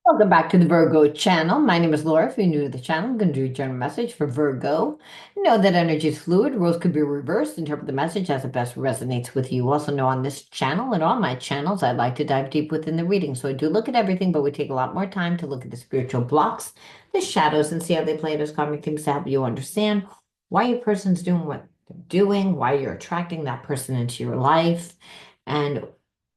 Welcome back to the Virgo channel. My name is Laura. If you're new to the channel, I'm going to do a general message for Virgo. Know that energy is fluid. Roles could be reversed. Interpret the message as it best resonates with you. Also know on this channel and all my channels, I like to dive deep within the reading. So I do look at everything, but we take a lot more time to look at the spiritual blocks, the shadows, and see how they play those karmic themes to help you understand why your person's doing what they're doing, why you're attracting that person into your life, and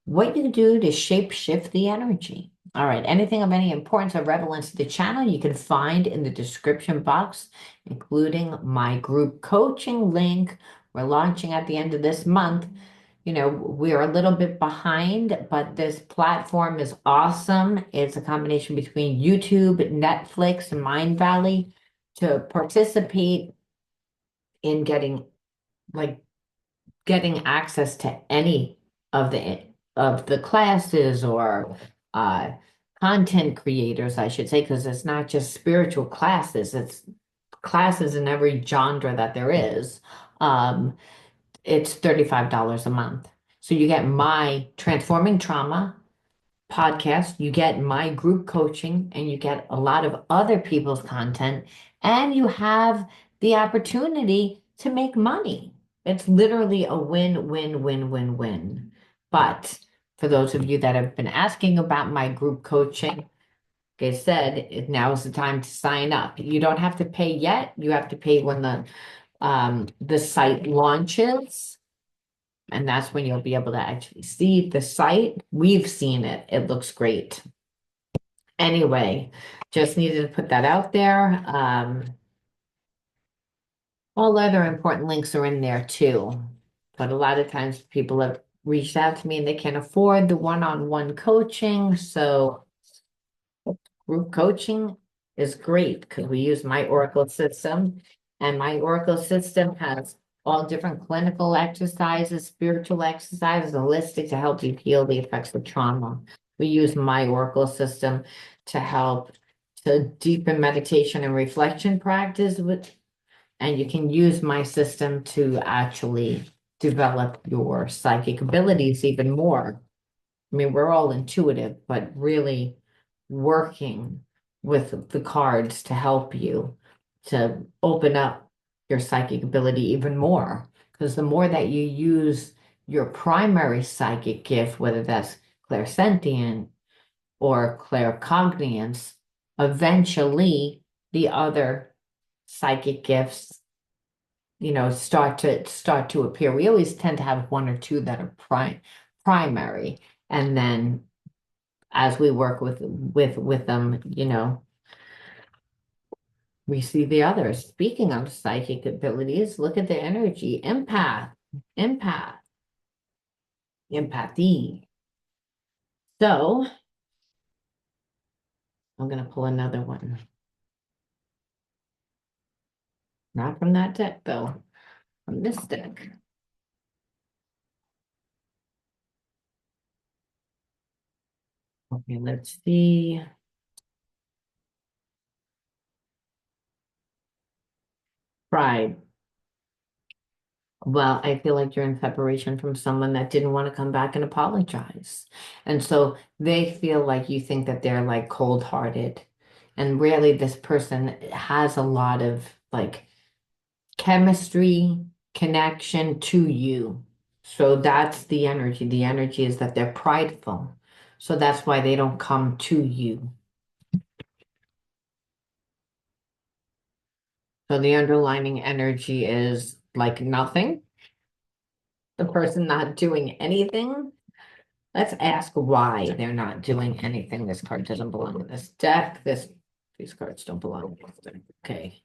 what you can do to shape shift the energy. All right, anything of any importance or relevance to the channel, you can find in the description box, including my group coaching link. We're launching at the end of this month. We're a little bit behind, but this platform is awesome. It's a combination between YouTube, Netflix, and Mind Valley to participate in like getting access to any of the classes or uh, content creators, I should say, because it's not just spiritual classes, it's classes in every genre that there is. Um, it's $35 a month. So you get my Transforming Trauma podcast, you get my group coaching, and you get a lot of other people's content, and you have the opportunity to make money. It's literally a win, win, win, win, win. But for those of you that have been asking about my group coaching, like I said, now is the time to sign up. You don't have to pay yet. You have to pay when the site launches. And that's when you'll be able to actually see the site. We've seen it. It looks great. Anyway, just needed to put that out there. All other important links are in there too. But a lot of times people have reached out to me and they can't afford the one-on-one coaching. So group coaching is great because we use my Oracle system, and my Oracle system has all different clinical exercises, spiritual exercises, holistic to help you heal the effects of trauma. We use my Oracle system to help to deepen meditation and reflection practice and you can use my system to actually develop your psychic abilities even more. I mean, we're all intuitive, but really working with the cards to help you to open up your psychic ability even more. Because the more that you use your primary psychic gift, whether that's clairsentient or claircognizance, eventually the other psychic gifts, start to appear. We always tend to have one or two that are primary, and then as we work with them, we see the others. Speaking of psychic abilities, look at the energy. Empath, empathy. So I'm gonna pull another one. Not from that deck though, from this deck. Okay, let's see. Pride. Well, I feel like you're in separation from someone that didn't want to come back and apologize. And so they feel like you think that they're like cold-hearted. And really, this person has a lot of like chemistry, connection to you. So that's the energy. The energy is that they're prideful. So that's why they don't come to you. So the underlining energy is like nothing, the person not doing anything. Let's ask why they're not doing anything. This card doesn't belong in this deck. These cards don't belong in this deck. Okay.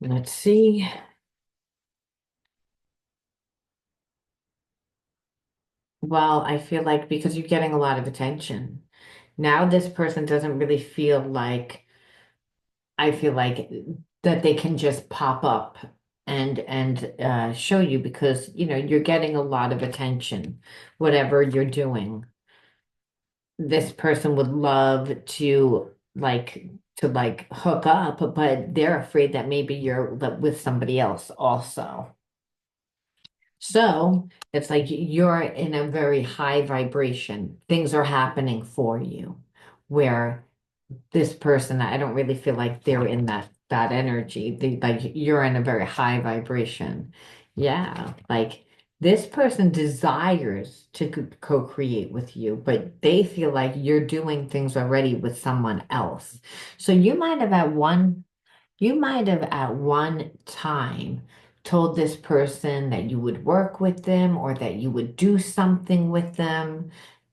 Let's see. Well, I feel like because you're getting a lot of attention, now this person doesn't really feel like I feel like that they can just pop up and show you because you're getting a lot of attention, whatever you're doing. This person would love to hook up, but they're afraid that maybe you're with somebody else also. So it's like you're in a very high vibration. Things are happening for you. where this person, I don't really feel like they're in that energy. Like you're in a very high vibration. Yeah, like this person desires to co-create with you, but they feel like you're doing things already with someone else. So you might have at one time told this person that you would work with them or that you would do something with them,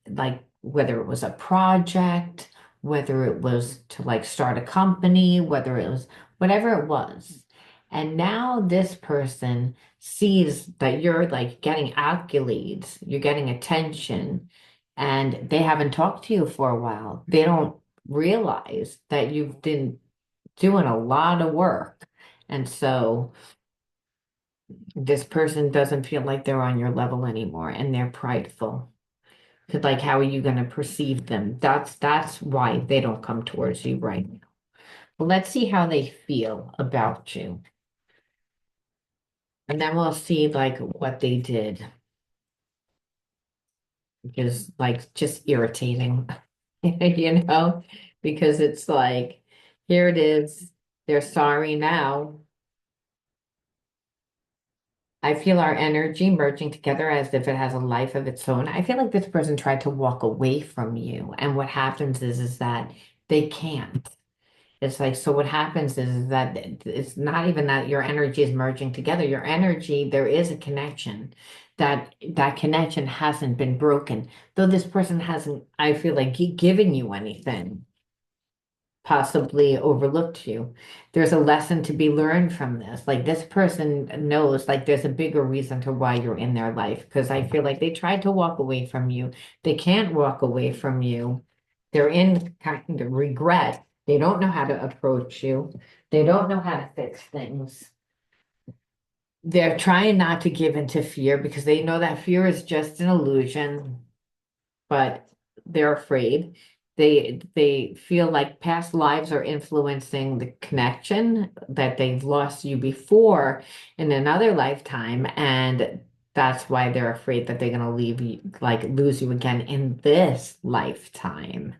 like whether it was a project, whether it was to like start a company, whether it was whatever it was. And now this person sees that you're like getting accolades, you're getting attention, and they haven't talked to you for a while. They don't realize that you've been doing a lot of work. And so this person doesn't feel like they're on your level anymore and they're prideful. 'Cause like how are you going to perceive them? That's why they don't come towards you right now. But let's see how they feel about you. And then we'll see like what they did. Because like just irritating, because it's like, here it is. They're sorry now. I feel our energy merging together as if it has a life of its own. I feel like this person tried to walk away from you. And what happens is that they can't. It's like, so what happens is that it's not even that your energy is merging together. Your energy, there is a connection. That connection hasn't been broken. Though this person hasn't, I feel like, given you anything, possibly overlooked you. There's a lesson to be learned from this. Like this person knows like there's a bigger reason to why you're in their life because I feel like they tried to walk away from you. They can't walk away from you. They're in kind of regret. They don't know how to approach you. They don't know how to fix things. They're trying not to give into fear because they know that fear is just an illusion, but they're afraid. They feel like past lives are influencing the connection that they've lost you before in another lifetime, and that's why they're afraid that they're gonna leave you, like lose you again in this lifetime.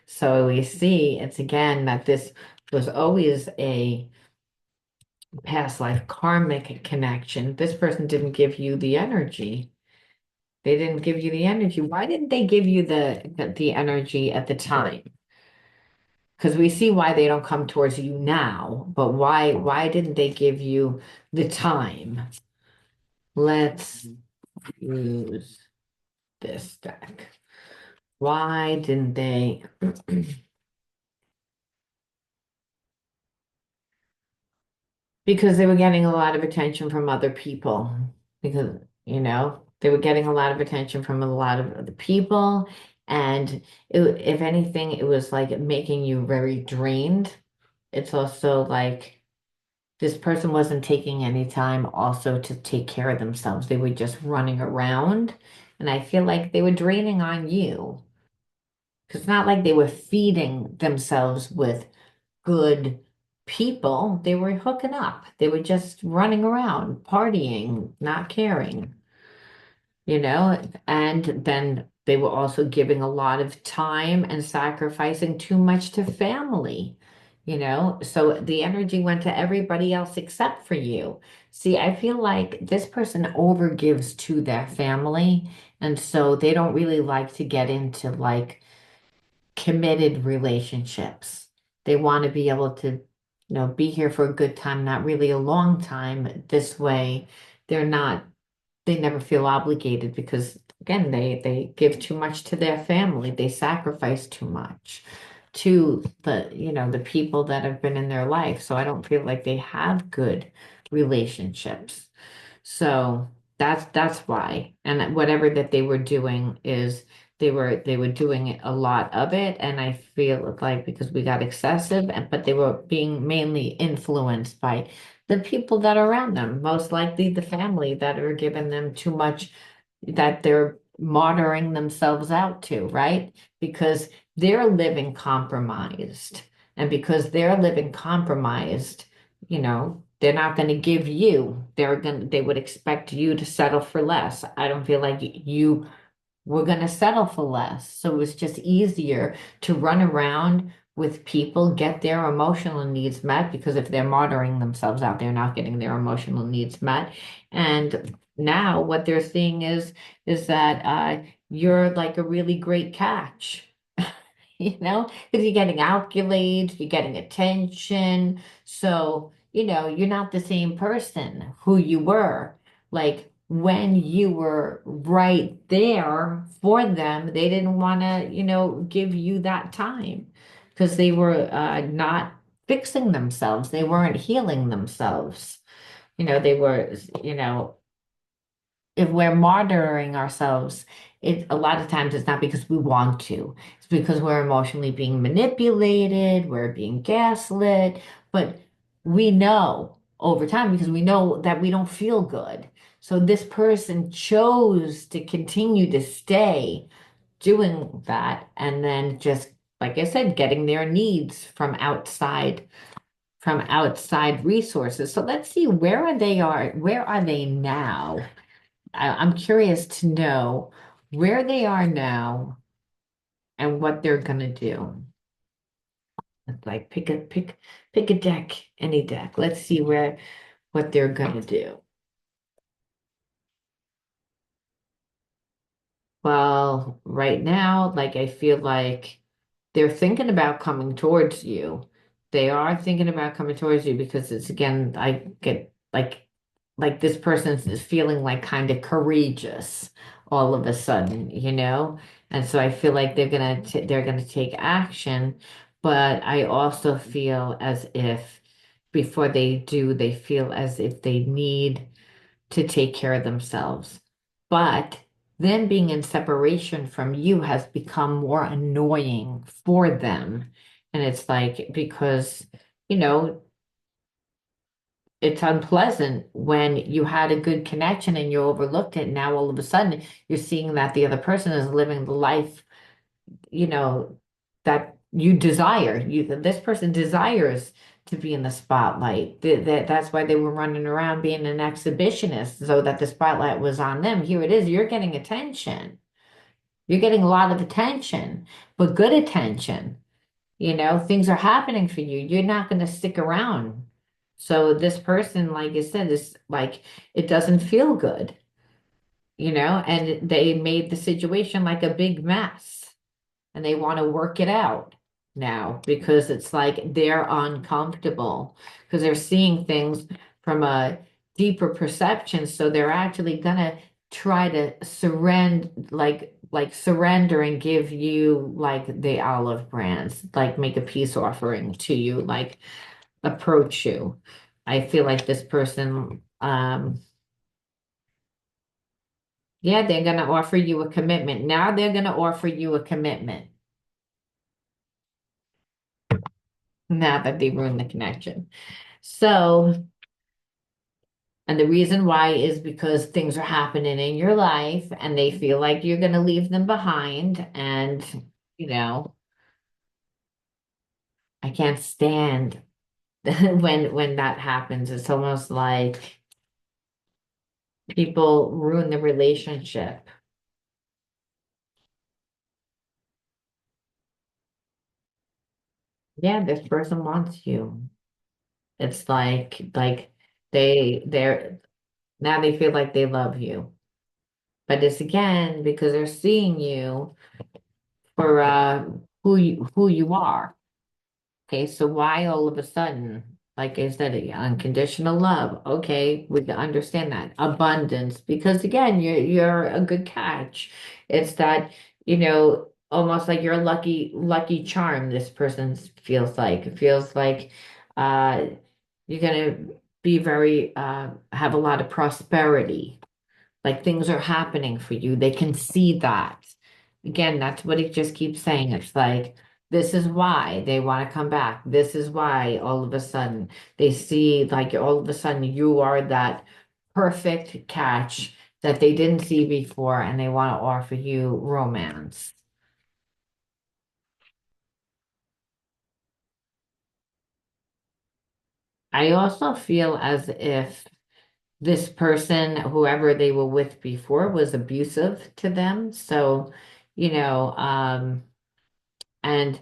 So we see it's again that this was always a past life karmic connection. This person didn't give you the energy. They didn't give you the energy. Why didn't they give you the energy at the time? Because we see why they don't come towards you now, but why didn't they give you the time? Let's use this deck. Why didn't they? Because they were getting a lot of attention from other people. Because, they were getting a lot of attention from a lot of other people. And if anything, it was like making you very drained. It's also like this person wasn't taking any time also to take care of themselves. They were just running around. And I feel like they were draining on you. 'Cause it's not like they were feeding themselves with good people. They were hooking up. They were just running around, partying, not caring, and then they were also giving a lot of time and sacrificing too much to family, so the energy went to everybody else except for you. See, I feel like this person overgives to their family, and so they don't really like to get into like committed relationships. They want to be able to, be here for a good time, not really a long time. This way, they're not, they never feel obligated because again, they give too much to their family. They sacrifice too much to the people that have been in their life. So I don't feel like they have good relationships. So that's why. And whatever that they were doing is they were doing a lot of it. And I feel like because we got excessive, but they were being mainly influenced by the people that are around them, most likely the family that are giving them too much that they're martyring themselves out to, right? Because they're living compromised. And because they're living compromised, they're not going to give you, they would expect you to settle for less. I don't feel like you we're going to settle for less. So it's just easier to run around with people, get their emotional needs met, because if they're martyring themselves out, they're not getting their emotional needs met. And now what they're seeing is that you're like a really great catch. Because you're getting accolades, you're getting attention. So, you're not the same person who you were. Like when you were right there for them, they didn't want to, give you that time because they were not fixing themselves. They weren't healing themselves. They were, you know, if we're monitoring ourselves, a lot of times it's not because we want to. It's because we're emotionally being manipulated, we're being gaslit, but we know over time because we know that we don't feel good. So this person chose to continue to stay doing that and then just, like I said, getting their needs from outside resources. So let's see where are they now? I'm curious to know where they are now and what they're gonna do. It's like pick a deck, any deck. Let's see what they're gonna do. Well, right now, like I feel like they're thinking about coming towards you. They are thinking about coming towards you because it's again, I get like this person is feeling like kind of courageous all of a sudden, And so I feel like they're gonna take action, but I also feel as if before they do, they feel as if they need to take care of themselves. But them being in separation from you has become more annoying for them. And it's like, because, you know, it's unpleasant when you had a good connection and you overlooked it. Now all of a sudden you're seeing that the other person is living the life, you know, that you desire. This person desires to be in the spotlight. That's why they were running around being an exhibitionist, so that the spotlight was on them. Here it is. You're getting attention. You're getting a lot of attention, but good attention. Things are happening for you. You're not going to stick around. So this person, like I said, is like, it doesn't feel good, and they made the situation like a big mess and they want to work it out now because it's like they're uncomfortable because they're seeing things from a deeper perception. So they're actually gonna try to surrender and give you like the olive branch, like make a peace offering to you, like approach you. I feel like this person, yeah, they're gonna offer you a commitment. Now they're gonna offer you a commitment. Now that they ruined the connection. So, and the reason why is because things are happening in your life and they feel like you're going to leave them behind. And, you know, I can't stand when that happens. It's almost like people ruin the relationship. Yeah, this person wants you. It's like they're now they feel like they love you. But it's again because they're seeing you for who you are. Okay, so why all of a sudden, like I said, unconditional love? Okay, we can understand that. Abundance, because again, you're a good catch. It's that, almost like you're a lucky charm, this person feels like. It feels like uh you're gonna be very have a lot of prosperity. Like things are happening for you. They can see that. Again, that's what he just keeps saying. It's like, this is why they want to come back. This is why all of a sudden they see, like, all of a sudden you are that perfect catch that they didn't see before and they want to offer you romance. I also feel as if this person, whoever they were with before, was abusive to them. So, you know, and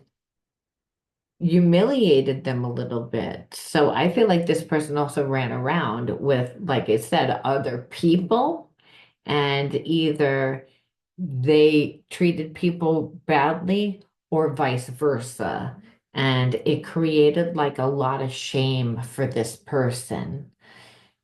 humiliated them a little bit. So I feel like this person also ran around with, like I said, other people, and either they treated people badly or vice versa. And it created like a lot of shame for this person,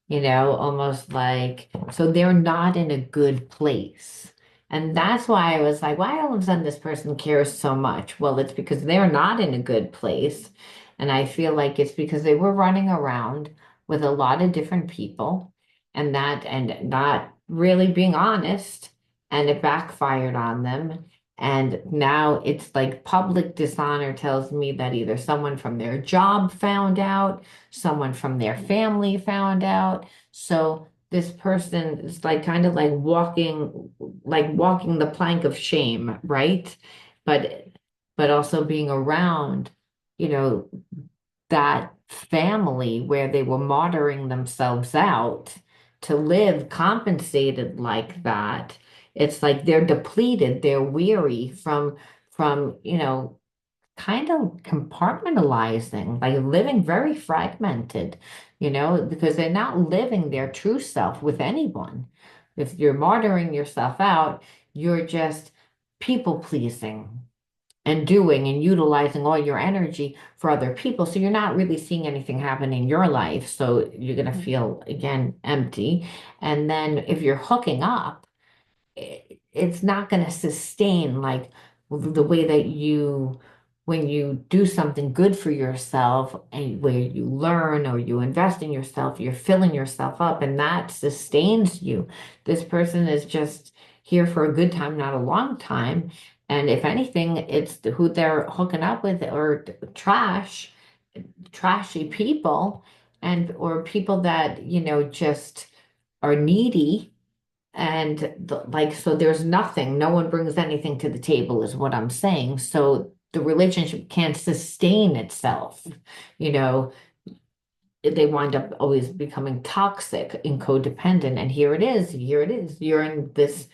almost like, so they're not in a good place. And that's why I was like, why all of a sudden this person cares so much? Well, it's because they're not in a good place. And I feel like it's because they were running around with a lot of different people and not really being honest, and it backfired on them. And now it's like public dishonor tells me that either someone from their job found out, someone from their family found out. So this person is like kind of like walking the plank of shame, right? But but also being around, you know, that family where they were martyring themselves out to live compensated like that. It's like they're depleted, they're weary from, kind of compartmentalizing, like living very fragmented, because they're not living their true self with anyone. If you're martyring yourself out, you're just people pleasing and doing and utilizing all your energy for other people. So you're not really seeing anything happen in your life. So you're going to feel again empty. And then if you're hooking up, it's not going to sustain like the way that when you do something good for yourself and where you learn or you invest in yourself, you're filling yourself up and that sustains you. This person is just here for a good time, not a long time. And if anything, it's who they're hooking up with or trashy people, and or people that, just are needy, and so there's nothing, no one brings anything to the table is what I'm saying. So the relationship can't sustain itself. You know, they wind up always becoming toxic and codependent. And here it is. You're in this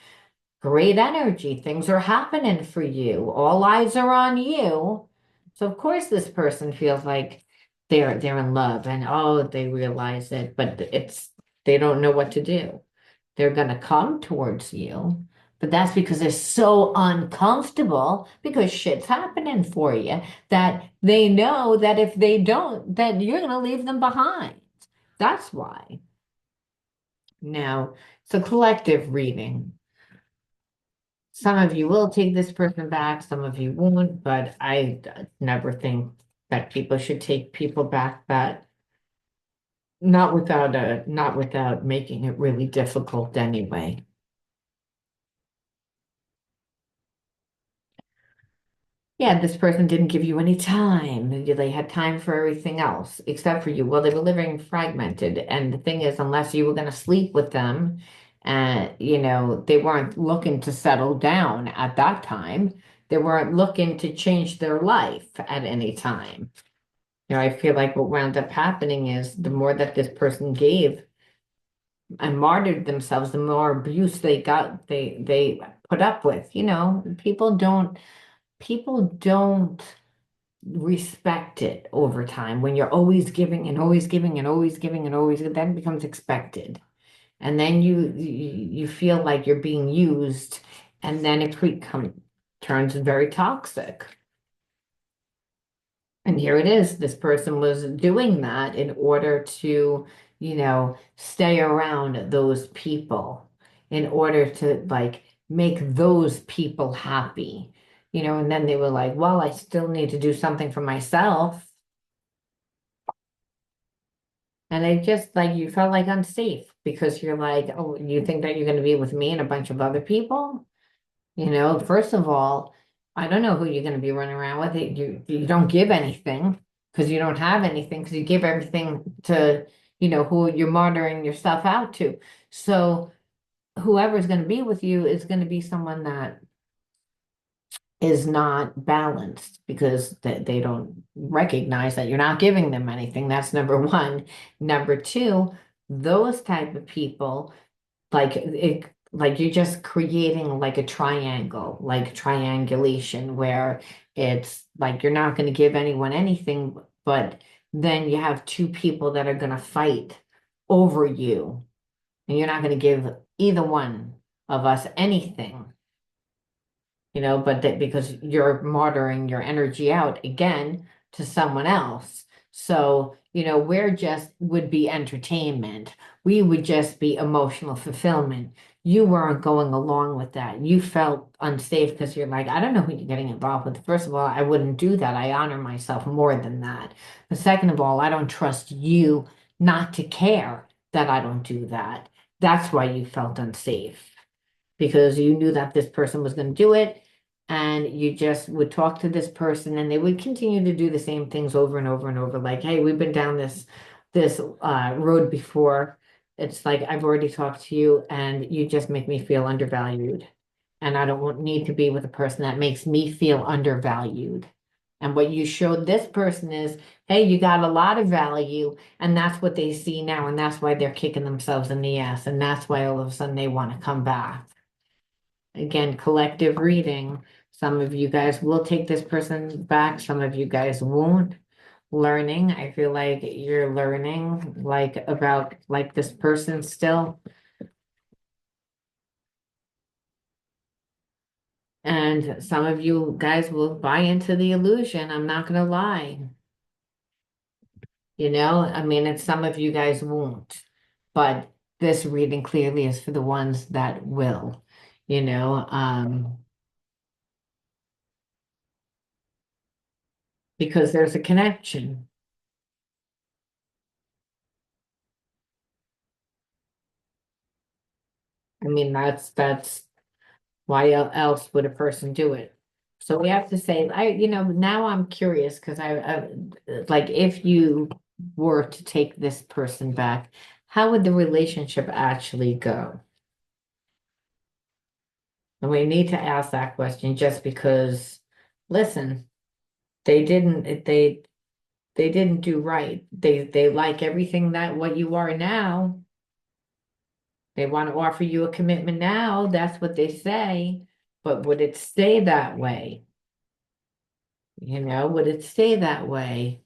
great energy. Things are happening for you. All eyes are on you. So of course this person feels like they're in love, and oh, they realize it, but they don't know what to do. They're going to come towards you, but that's because they're so uncomfortable because shit's happening for you that they know that if they don't, that you're going to leave them behind. That's why. Now, it's a collective reading. Some of you will take this person back, some of you won't, but I never think that people should take people back that not without making it really difficult anyway. Yeah, this person didn't give you any time. They had time for everything else except for you. Well, they were living fragmented. And the thing is, unless you were going to sleep with them, they weren't looking to settle down at that time. They weren't looking to change their life at any time. I feel like what wound up happening is the more that this person gave and martyred themselves, the more abuse they put up with. People don't respect it over time when you're always giving and always giving and always giving and always, then it becomes expected, and then you feel like you're being used, and then turns very toxic. And here it is, this person was doing that in order to, stay around those people, in order to like make those people happy, and then they were like, well, I still need to do something for myself. And it just like you felt like unsafe because you're like, oh, you think that you're going to be with me and a bunch of other people? First of all, I don't know who you're going to be running around with. You don't give anything because you don't have anything because you give everything to, who you're martyring yourself out to. So whoever's going to be with you is going to be someone that is not balanced because they don't recognize that you're not giving them anything. That's number one. Number two, those type of people, like you're just creating like a triangle, like triangulation, where it's like you're not going to give anyone anything, but then you have two people that are going to fight over you, and you're not going to give either one of us anything, but that because you're martyring your energy out again to someone else. So, we're just would be entertainment. We would just be emotional fulfillment. You weren't going along with that. You felt unsafe because you're like, I don't know who you're getting involved with. First of all, I wouldn't do that. I honor myself more than that. But second of all, I don't trust you not to care that I don't do that. That's why you felt unsafe because you knew that this person was going to do it, and you just would talk to this person and they would continue to do the same things over and over and over, like, hey, we've been down this road before. It's like I've already talked to you and you just make me feel undervalued, and I don't need to be with a person that makes me feel undervalued. And what you showed this person is, hey, you got a lot of value, and that's what they see now, and that's why they're kicking themselves in the ass, and that's why all of a sudden they want to come back. Again, collective reading. Some of you guys will take this person back, some of you guys won't. Learning, I feel like you're learning like about like this person still. And some of you guys will buy into the illusion. I'm not gonna lie. I mean, and some of you guys won't. But this reading clearly is for the ones that will, you know, um, because there's a connection. I mean, that's why else would a person do it? So we have to say, now I'm curious because like, if you were to take this person back, how would the relationship actually go? And we need to ask that question just because, listen, they didn't, they didn't do right. They like everything that what you are now. They want to offer you a commitment now. That's what they say. But would it stay that way? Would it stay that way?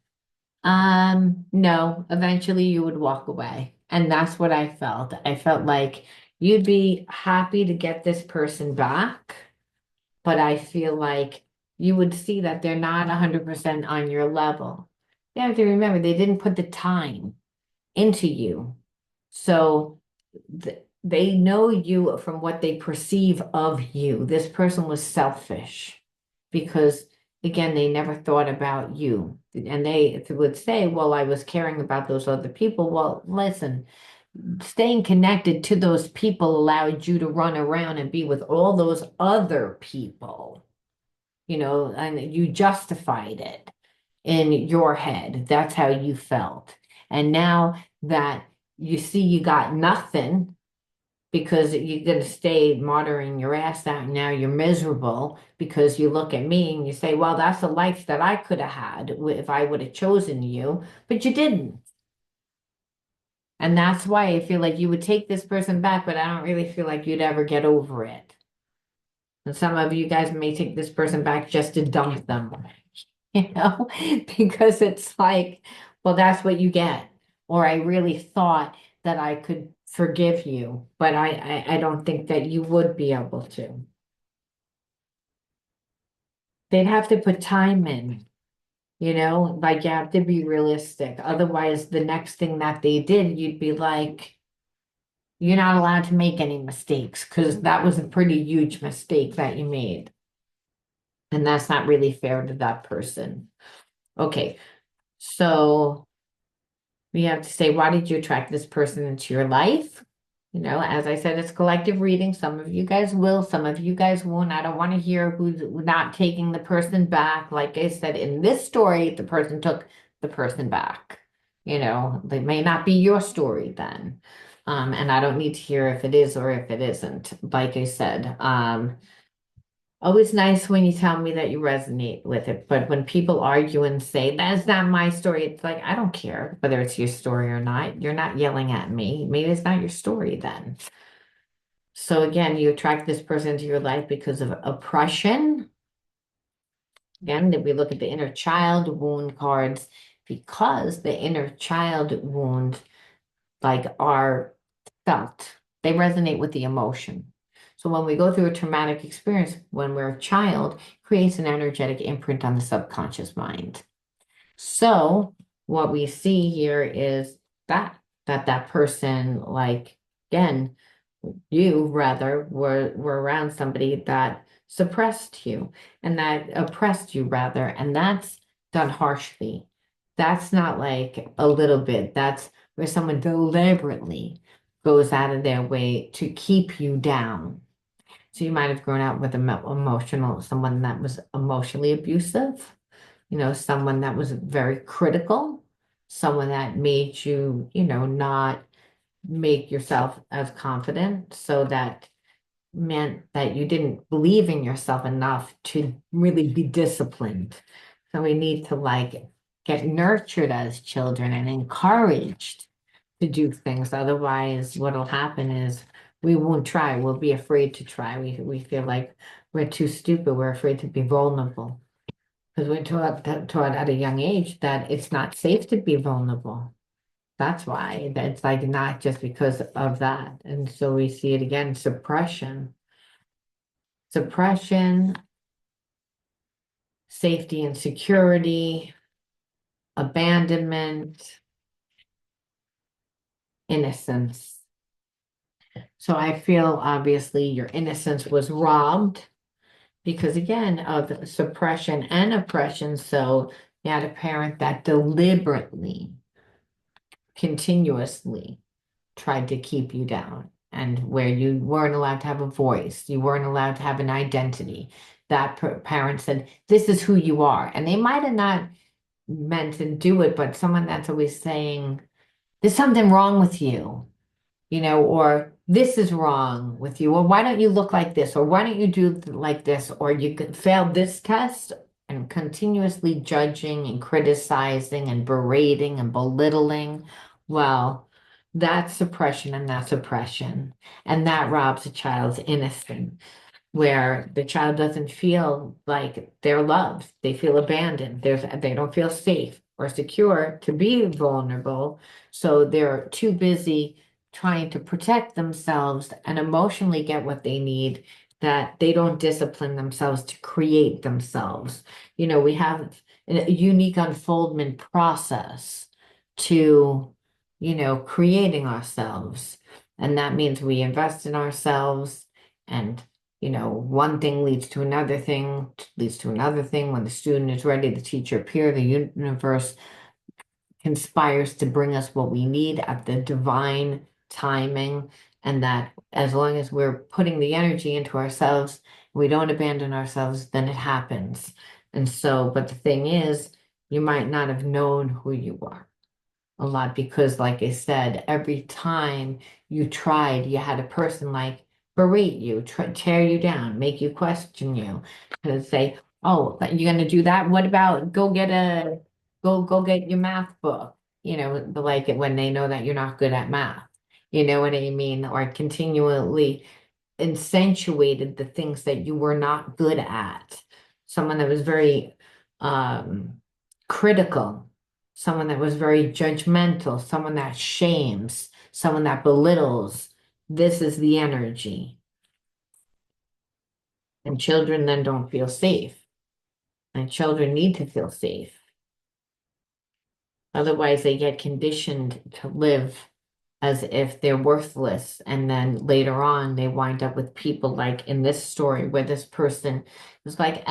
No, eventually you would walk away. And that's what I felt. I felt like you'd be happy to get this person back, but I feel like you would see that they're not 100% on your level. You have to remember they didn't put the time into you. So they know you from what they perceive of you. This person was selfish because, again, they never thought about you. And they would say, well, I was caring about those other people. Well, listen, staying connected to those people allowed you to run around and be with all those other people, and you justified it in your head. That's how you felt. And now that you see you got nothing because you're going to stay martyring your ass out, and now you're miserable because you look at me and you say, well, that's a life that I could have had if I would have chosen you, but you didn't. And that's why I feel like you would take this person back, but I don't really feel like you'd ever get over it. And some of you guys may take this person back just to dump them, you know, because it's like, well, that's what you get. Or I really thought that I could forgive you, but I don't think that you would be able to. They'd have to put time in, like you have to be realistic. Otherwise, the next thing that they did, you'd be like, you're not allowed to make any mistakes because that was a pretty huge mistake that you made. And that's not really fair to that person. Okay, so we have to say, why did you attract this person into your life? As I said, it's collective reading. Some of you guys will, some of you guys won't. I don't want to hear who's not taking the person back. Like I said, in this story, the person took the person back. They may not be your story then. And I don't need to hear if it is or if it isn't. Like I said, Always nice when you tell me that you resonate with it, but when people argue and say, that's not my story, it's like, I don't care whether it's your story or not. You're not yelling at me. Maybe it's not your story then. So again, you attract this person into your life because of oppression. Again, if we look at the inner child wound cards, because the inner child wounds like are felt, they resonate with the emotion. So when we go through a traumatic experience when we're a child, creates an energetic imprint on the subconscious mind. So what we see here is that person, like again, you rather were around somebody that suppressed you and that oppressed you rather, and that's done harshly. That's not like a little bit. That's where someone deliberately goes out of their way to keep you down. So you might have grown up with someone that was emotionally abusive, someone that was very critical, someone that made you, not make yourself as confident, so that meant that you didn't believe in yourself enough to really be disciplined. So we need to like get nurtured as children and encouraged to do things. Otherwise, what'll happen is we won't try. We'll be afraid to try. We feel like we're too stupid. We're afraid to be vulnerable because we're taught at a young age that it's not safe to be vulnerable. That's why. That's like not just because of that. And so we see it again, suppression, safety and security, abandonment, innocence. So I feel obviously your innocence was robbed because again of suppression and oppression. So you had a parent that deliberately, continuously tried to keep you down, and where you weren't allowed to have a voice, you weren't allowed to have an identity. That parent said, this is who you are. And they might have not meant to do it, but someone that's always saying, there's something wrong with you, or this is wrong with you, or why don't you look like this, or why don't you do like this, or you could fail this test, and continuously judging and criticizing and berating and belittling. Well, that's suppression and that's oppression. And that robs a child's innocence, where the child doesn't feel like they're loved. They feel abandoned. They don't feel safe or secure to be vulnerable. So they're too busy trying to protect themselves and emotionally get what they need, that they don't discipline themselves to create themselves. We have a unique unfoldment process to, creating ourselves. And that means we invest in ourselves, and one thing leads to another thing, leads to another thing. When the student is ready, the teacher appears, the universe conspires to bring us what we need at the divine timing. And that as long as we're putting the energy into ourselves, we don't abandon ourselves, then it happens. And so, but the thing is, you might not have known who you are a lot because, like I said, every time you tried, you had a person like berate you, tear you down, make you question you, to say, "Oh, you're going to do that? What about go get your math book?" But like it when they know that you're not good at math. You know what I mean? Or continually accentuated the things that you were not good at. Someone that was very critical, someone that was very judgmental, someone that shames, someone that belittles. This is the energy. And children then don't feel safe. And children need to feel safe. Otherwise, they get conditioned to live as if they're worthless. And then later on, they wind up with people like in this story where this person is like,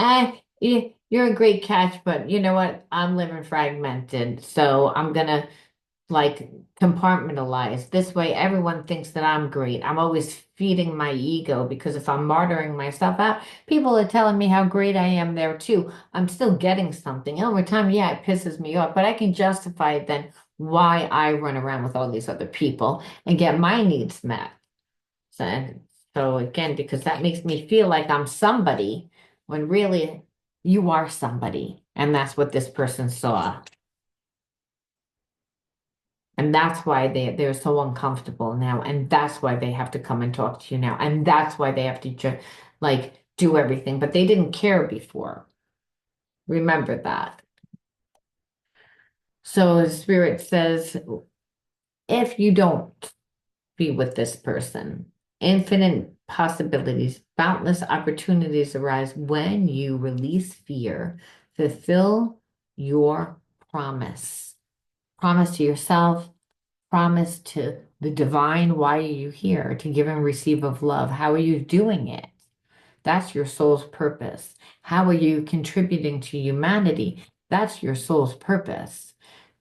you're a great catch, but you know what? I'm living fragmented. So I'm going to like compartmentalize. This way, everyone thinks that I'm great. I'm always feeding my ego because if I'm martyring myself out, people are telling me how great I am there too. I'm still getting something. Over time, yeah, it pisses me off, but I can justify it then why I run around with all these other people and get my needs met. So, so again, because that makes me feel like I'm somebody, when really you are somebody. And that's what this person saw. And that's why they're so uncomfortable now. And that's why they have to come and talk to you now. And that's why they have to like do everything. But they didn't care before. Remember that. So Spirit says, if you don't be with this person, infinite possibilities, boundless opportunities arise when you release fear, fulfill your promise. Promise to yourself, promise to the divine. Why are you here? To give and receive of love. How are you doing it? That's your soul's purpose. How are you contributing to humanity? That's your soul's purpose.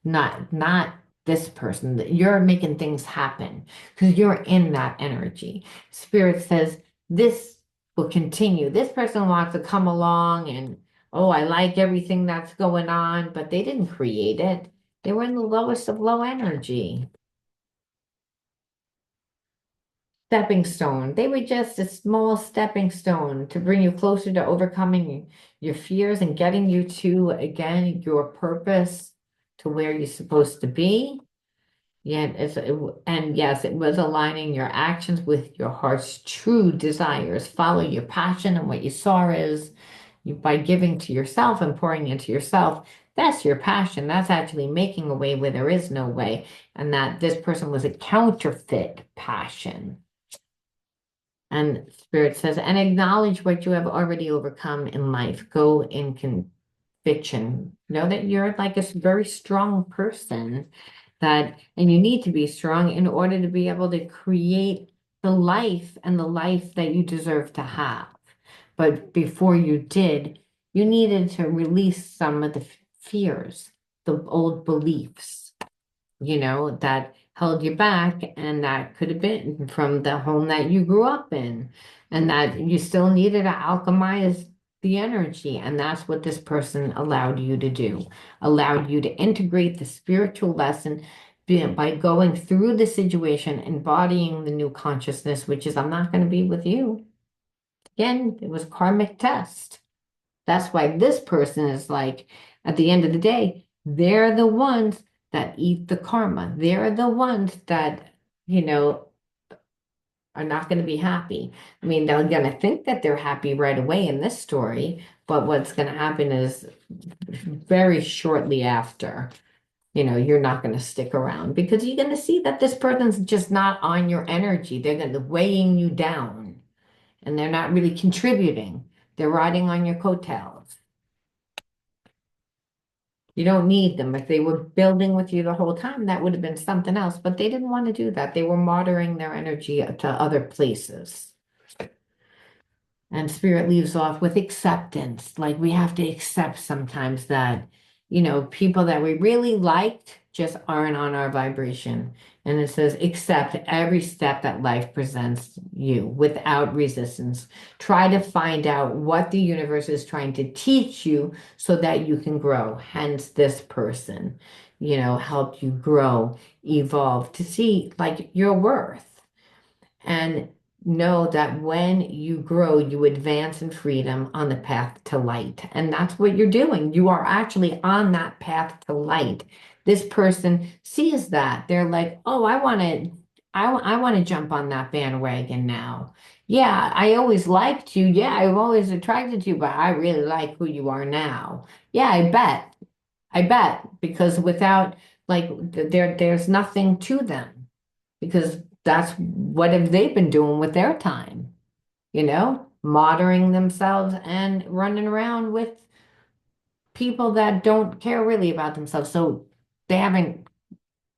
Not this person. You're making things happen because you're in that energy. Spirit says this will continue. This person wants to come along and, oh, I like everything that's going on, but they didn't create it. They were in the lowest of low energy. Stepping stone. They were just a small stepping stone to bring you closer to overcoming your fears and getting you to, again, your purpose, to where you're supposed to be. Yet and yes, it was aligning your actions with your heart's true desires. Follow your passion, and what you saw is by giving to yourself and pouring into yourself. That's your passion. That's actually making a way where there is no way. And that this person was a counterfeit passion. And Spirit says, and acknowledge what you have already overcome in life. Go in conviction. Know that you're like a very strong person, and you need to be strong in order to be able to create the life and the life that you deserve to have. But before you did, you needed to release some of the fears, the old beliefs, that held you back. And that could have been from the home that you grew up in, and that you still needed to alchemize the energy. And that's what this person allowed you to do, allowed you to integrate the spiritual lesson by going through the situation, embodying the new consciousness, which is, I'm not going to be with you. Again, it was a karmic test. That's why this person is like, at the end of the day, they're the ones that eat the karma. They're the ones that, are not going to be happy. I mean, they're going to think that they're happy right away in this story, but what's going to happen is very shortly after, you're not going to stick around because you're going to see that this person's just not on your energy. They're going to weighing you down, and they're not really contributing. They're riding on your coattails. You don't need them. If they were building with you the whole time, that would have been something else. But they didn't want to do that. They were monitoring their energy to other places. And Spirit leaves off with acceptance. Like we have to accept sometimes that, people that we really liked just aren't on our vibration. And it says, accept every step that life presents you without resistance. Try to find out what the universe is trying to teach you so that you can grow. Hence, this person, helped you grow, evolve to see like your worth. And know that when you grow, you advance in freedom on the path to light. And that's what you're doing. You are actually on that path to light. This person sees that. They're like, oh, I want to jump on that bandwagon now. Yeah, I always liked you. Yeah, I've always attracted you, but I really like who you are now. Yeah, I bet. I bet. Because without like there's nothing to them, because that's what have they been doing with their time, monitoring themselves and running around with people that don't care really about themselves. So they haven't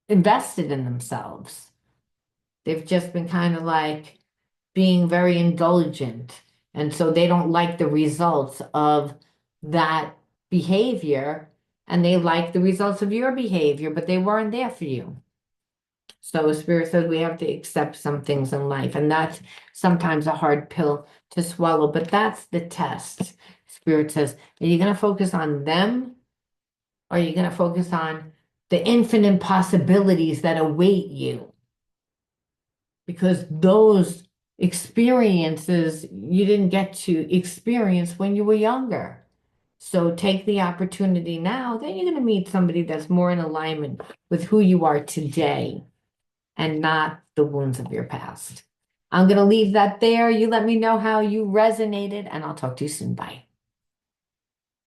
invested in themselves. They've just been kind of like being very indulgent. And so they don't like the results of that behavior. And they like the results of your behavior, but they weren't there for you. So Spirit says we have to accept some things in life, and that's sometimes a hard pill to swallow, but that's the test. Spirit says, are you going to focus on them, or are you going to focus on the infinite possibilities that await you? Because those experiences you didn't get to experience when you were younger. So take the opportunity now, then you're going to meet somebody that's more in alignment with who you are today and not the wounds of your past. I'm going to leave that there. You let me know how you resonated, and I'll talk to you soon. Bye.